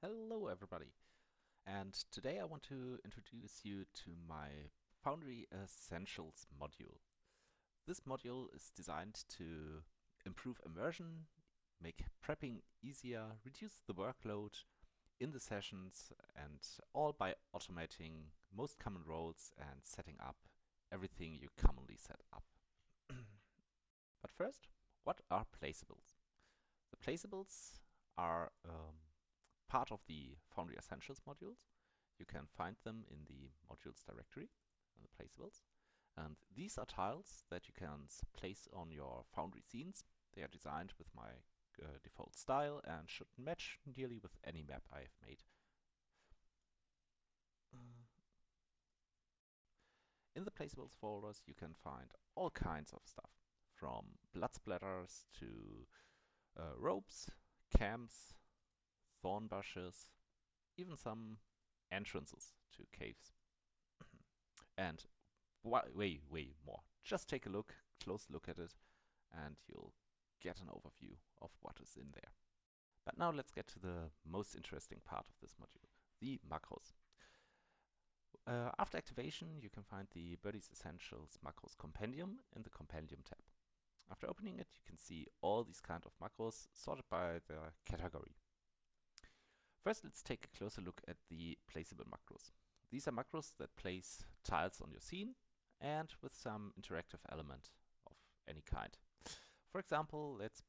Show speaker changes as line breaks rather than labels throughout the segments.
Hello everybody, and today I want to introduce you to my Foundry Essentials module. This module is designed to improve immersion, make prepping easier, reduce the workload in the sessions, and all by automating most common roles and setting up everything you commonly set up. But first, what are placeables? The placeables are part of the Foundry Essentials modules. You can find them in the modules directory, the placeables. And these are tiles that you can place on your Foundry scenes. They are designed with my default style and should match nearly with any map I have made. In the placeables folders, you can find all kinds of stuff, from blood splatters to ropes, camps, thorn bushes, even some entrances to caves. And way more. Just take a close look at it, and you'll get an overview of what is in there. But now let's get to the most interesting part of this module, the macros. After activation, you can find the Birdies Essentials Macros Compendium in the Compendium tab. After opening it, you can see all these kind of macros sorted by their category. First, let's take a closer look at the placeable macros. These are macros that place tiles on your scene and with some interactive element of any kind. For example, let's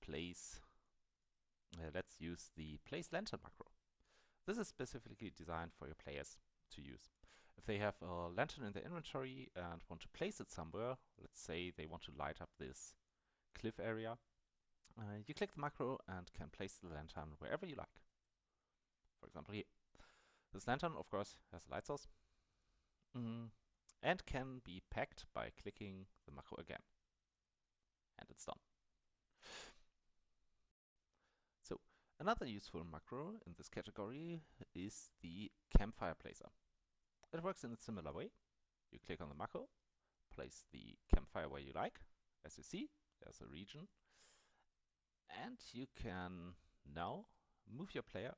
use the place lantern macro. This is specifically designed for your players to use. If they have a lantern in their inventory and want to place it somewhere, let's say they want to light up this cliff area, you click the macro and can place the lantern wherever you like. For example here. This lantern, of course, has a light source and can be packed by clicking the macro again. And it's done. So another useful macro in this category is the campfire placer. It works in a similar way. You click on the macro, place the campfire where you like. As you see, there's a region. And you can now move your player.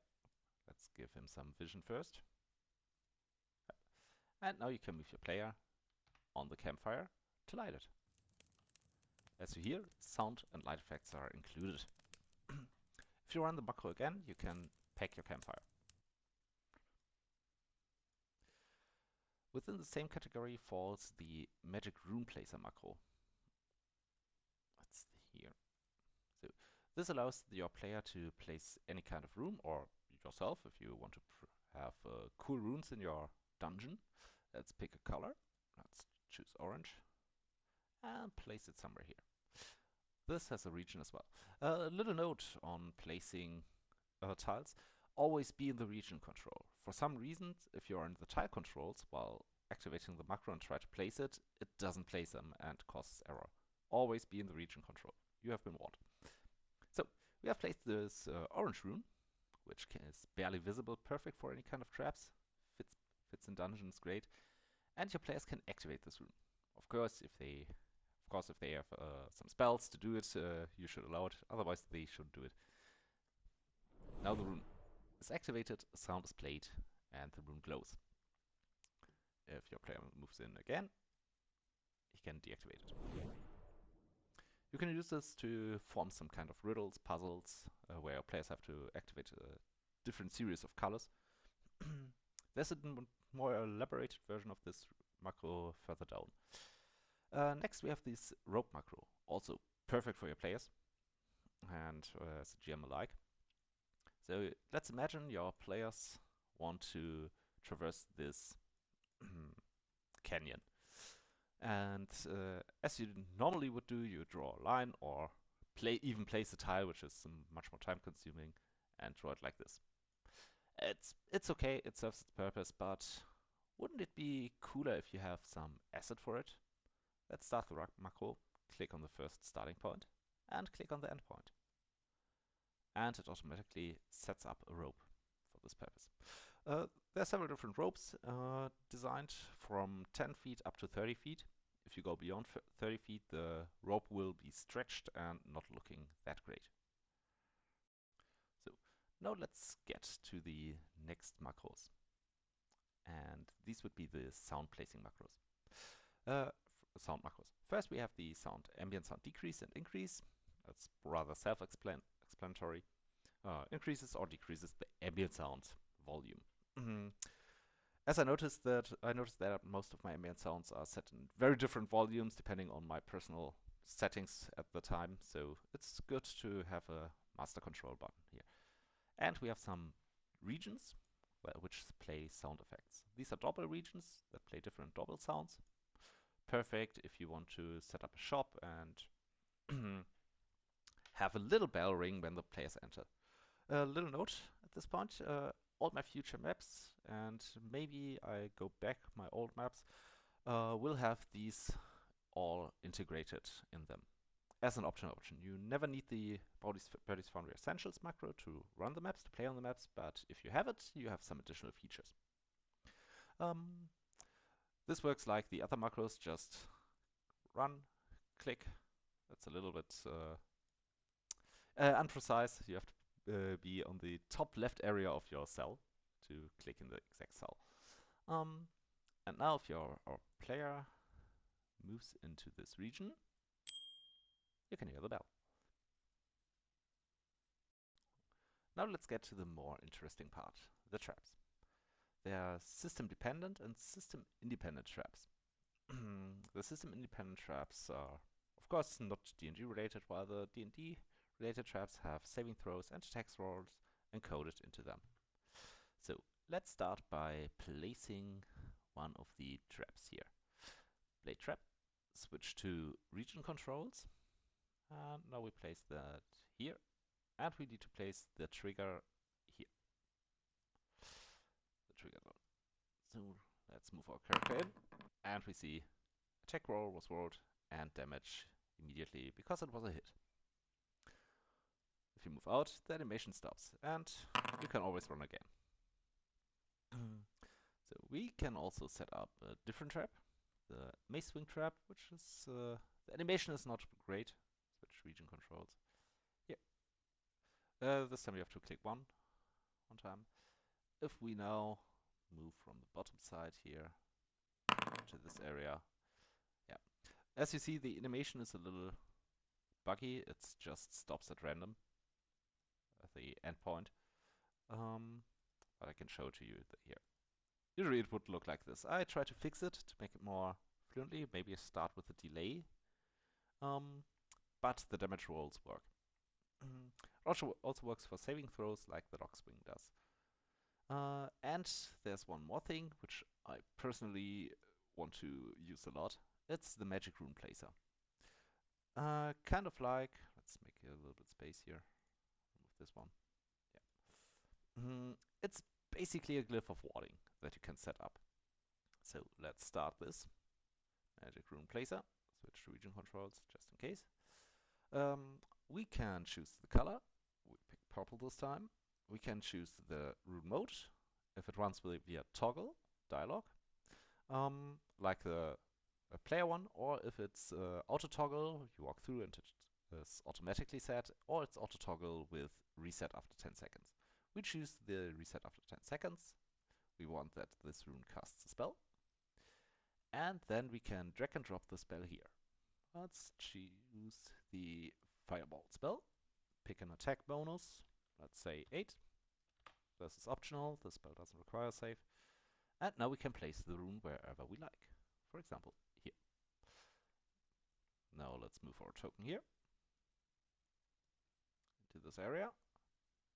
Let's give him some vision first. And now you can move your player on the campfire to light it. As you hear, sound and light effects are included. If you run the macro again, you can pack your campfire. Within the same category falls the magic room placer macro. That's here. So this allows your player to place any kind of room, or yourself if you want to have cool rooms in your dungeon. Let's pick a color. Let's choose orange and place it somewhere here. This has a region as well. A little note on placing tiles. Always be in the region control. For some reasons, if you're in the tile controls while activating the macro and try to place it, it doesn't place them and causes error. Always be in the region control. You have been warned. So we have placed this orange rune, which is barely visible, perfect for any kind of traps. Fits in dungeons, great. And your players can activate this rune. Of course, if they have some spells to do it, you should allow it. Otherwise, they shouldn't do it. Now the rune is activated, a sound is played, and the rune glows. If your player moves in again, he can deactivate it. You can use this to form some kind of riddles, puzzles, where your players have to activate a different series of colors. There's a more elaborated version of this macro further down. Next we have this rope macro, also perfect for your players and as a GM alike. So let's imagine your players want to traverse this canyon. And as you normally would do, you draw a line or even place a tile, which is much more time consuming, and draw it like this. It's okay, it serves its purpose, but wouldn't it be cooler if you have some asset for it? Let's start the macro, click on the first starting point, and click on the end point. And it automatically sets up a rope for this purpose. There are several different ropes designed from 10 feet up to 30 feet. If you go beyond 30 feet, the rope will be stretched and not looking that great. So Now let's get to the next macros. And these would be the sound placing macros. Sound macros. First we have the sound ambient sound decrease and increase. That's rather self-explanatory. Increases or decreases the ambient sound volume. As I noticed that most of my ambient sounds are set in very different volumes depending on my personal settings at the time, so it's good to have a master control button here. And we have some regions which play sound effects. These are double regions that play different double sounds. Perfect if you want to set up a shop and have a little bell ring when the players enter. A little note at this point, all my future maps, and maybe I go back my old maps, will have these all integrated in them as an option. You never need the Birdies Foundry Essentials macro to run the maps, to play on the maps, but if you have it, you have some additional features. This works like the other macros, just run, click. That's a little bit unprecise. You have to be on the top left area of your cell to click in the exact cell. And now if your player moves into this region, you can hear the bell. Now let's get to the more interesting part, the traps. They are system dependent and system independent traps. The system independent traps are of course not D&D related, while the D&D related traps have saving throws and text rolls encoded into them. So let's start by placing one of the traps here. Blade trap, switch to region controls, and now we place that here, and we need to place the trigger here. The trigger zone. So let's move our character in, and we see attack roll was rolled and damage immediately because it was a hit. If you move out, the animation stops, and you can always run again. So we can also set up a different trap, the mace swing trap, which is the animation is not great. Switch region controls. Here. This time you have to click one time. If we now move from the bottom side here to this area, yeah. As you see, the animation is a little buggy. It just stops at random at the endpoint. But I can show it to you here. Usually it would look like this. I try to fix it to make it more fluently. Maybe start with a delay. But the damage rolls work. Also works for saving throws like the dog swing does. And there's one more thing which I personally want to use a lot. It's the magic rune placer. Kind of like, let's make a little bit space here. Remove this one. Yeah. It's basically a glyph of warding that you can set up. So let's start this. Magic rune placer. Switch to region controls just in case. We can choose the color. We pick purple this time. We can choose the rune mode if it runs via toggle dialog, like the player one, or if it's auto toggle, you walk through and it is automatically set, or it's auto toggle with reset after 10 seconds. We choose the reset after 10 seconds. We want that this rune casts a spell. And then we can drag and drop the spell here. Let's choose the Firebolt spell. Pick an attack bonus. Let's say 8. This is optional. The spell doesn't require a save. And now we can place the rune wherever we like. For example, here. Now let's move our token here into this area.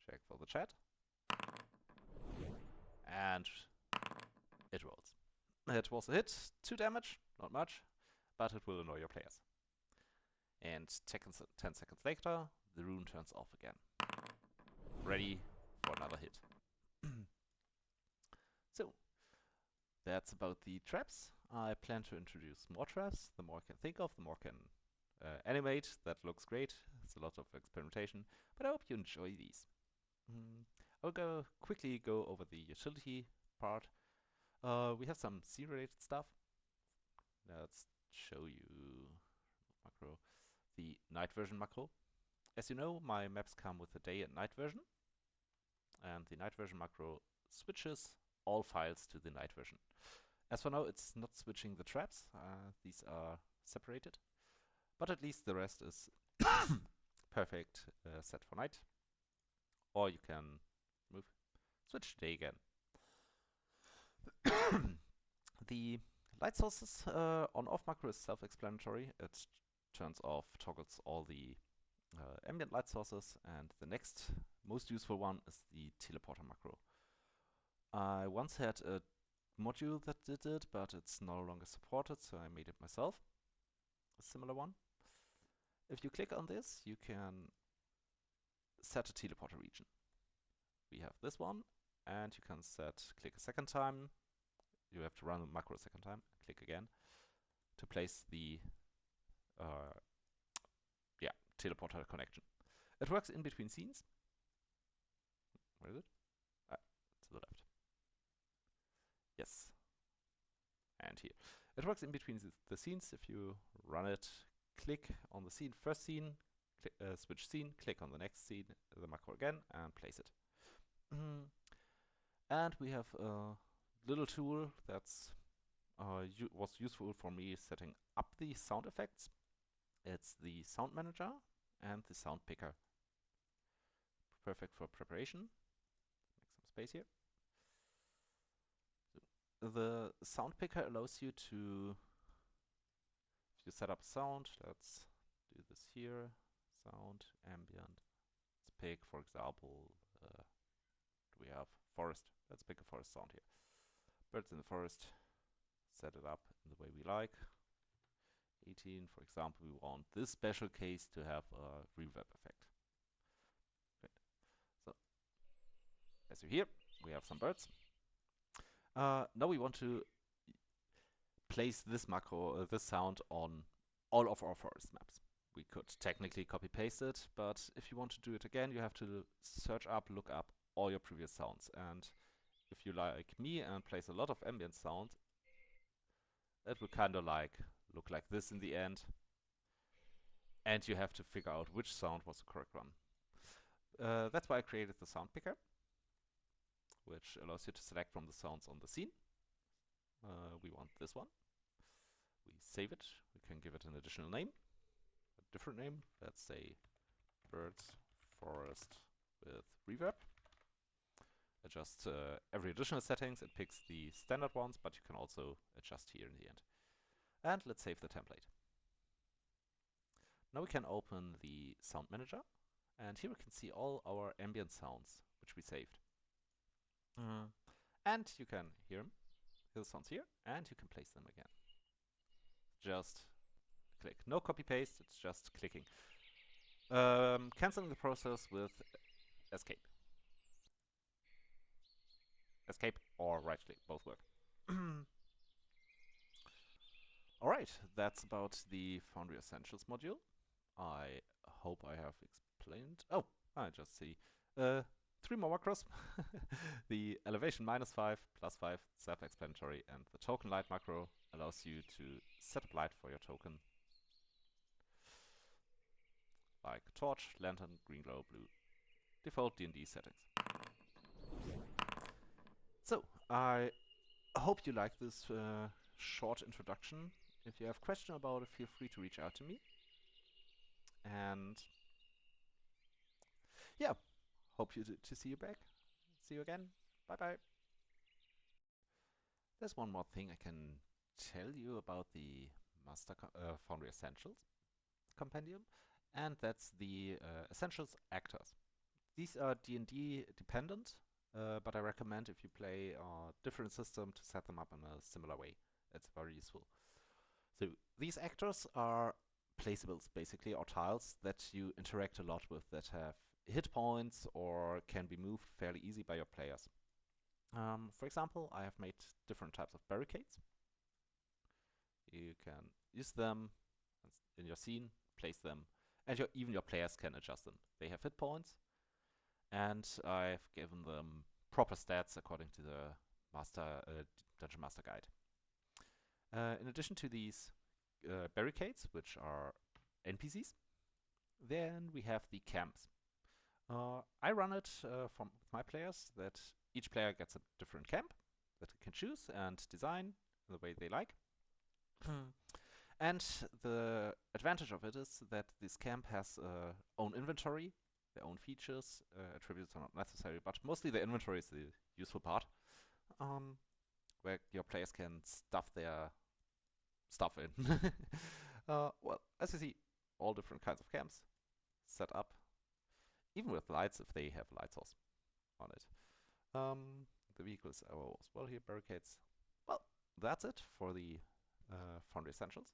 Check for the chat. And it rolls. It was a hit, 2 damage, not much, but it will annoy your players. And 10 seconds later, the rune turns off again. Ready for another hit. So, that's about the traps. I plan to introduce more traps. The more I can think of, the more I can animate. That looks great. It's a lot of experimentation, but I hope you enjoy these. I'll quickly go over the utility part. We have some scene-related stuff. Let's show you macro, the night version macro. As you know, my maps come with a day and night version. and the night version macro switches all files to the night version. As for now, it's not switching the traps. These are separated, but at least the rest is perfect set for night. Or you can move, switch day again. The light sources on-off macro is self-explanatory. It turns off, toggles all the ambient light sources, and the next most useful one is the teleporter macro. I once had a module that did it, but it's no longer supported, so I made it myself, a similar one. If you click on this, you can set a teleporter region. We have this one, and you can click a second time. You have to run the macro a second time, click again, to place the teleporter connection. It works in between scenes. Where is it? To the left. Yes. And here. It works in between the scenes. If you run it, click on the scene, first scene, switch scene, click on the next scene, the macro again, and place it. And we have a little tool that's was useful for me setting up the sound effects. It's the sound manager and the sound picker. Perfect for preparation. Make some space here. So the sound picker allows you to, if you set up sound, let's do this here, sound, ambient. Let's pick, for example, we have forest. Let's pick a forest sound here. Birds in the forest. Set it up in the way we like. 18, for example, we want this special case to have a reverb effect. Great. So, as you hear, we have some birds. Now we want to place this macro, this sound on all of our forest maps. We could technically copy paste it, but if you want to do it again, you have to search up, look up all your previous sounds. And if you like me and place a lot of ambient sound, it will kind of look like this in the end. And you have to figure out which sound was the correct one. That's why I created the sound picker, which allows you to select from the sounds on the scene. We want this one. We save it. We can give it an additional name, a different name. Let's say birds forest with reverb. Adjust every additional settings. It picks the standard ones, but you can also adjust here in the end. And let's save the template. Now we can open the sound manager, and here we can see all our ambient sounds which we saved. And you can hear them. Hear the sounds here, and you can place them again. Just click. No copy paste, it's just clicking. Canceling the process with escape. Escape or right click, both work. Alright, that's about the Foundry Essentials module. I hope I have explained. Oh, I just see 3 more macros. The elevation -5, +5, self-explanatory, and the token light macro allows you to set up light for your token. Like torch, lantern, green glow, blue. Default D&D settings. So, I hope you like this short introduction. If you have questions about it, feel free to reach out to me. And yeah, hope to see you back. See you again. Bye-bye. There's one more thing I can tell you about the Foundry Essentials compendium, and that's the Essentials Actors. These are D&D dependent, but I recommend if you play a different system to set them up in a similar way. It's very useful. So these actors are placeables, basically, or tiles that you interact a lot with, that have hit points or can be moved fairly easy by your players. For example, I have made different types of barricades. You can use them in your scene, place them, and even your players can adjust them. They have hit points, and I've given them proper stats according to the Dungeon Master Guide. In addition to these barricades, which are NPCs, then we have the camps. I run it from my players that each player gets a different camp that they can choose and design the way they like. And the advantage of it is that this camp has own inventory, their own features. Attributes are not necessary, but mostly the inventory is the useful part, where your players can stuff their stuff in. Well, as you see, all different kinds of camps set up, even with lights if they have a light source on it. The vehicles are as well here, barricades. Well, that's it for the Foundry Essentials.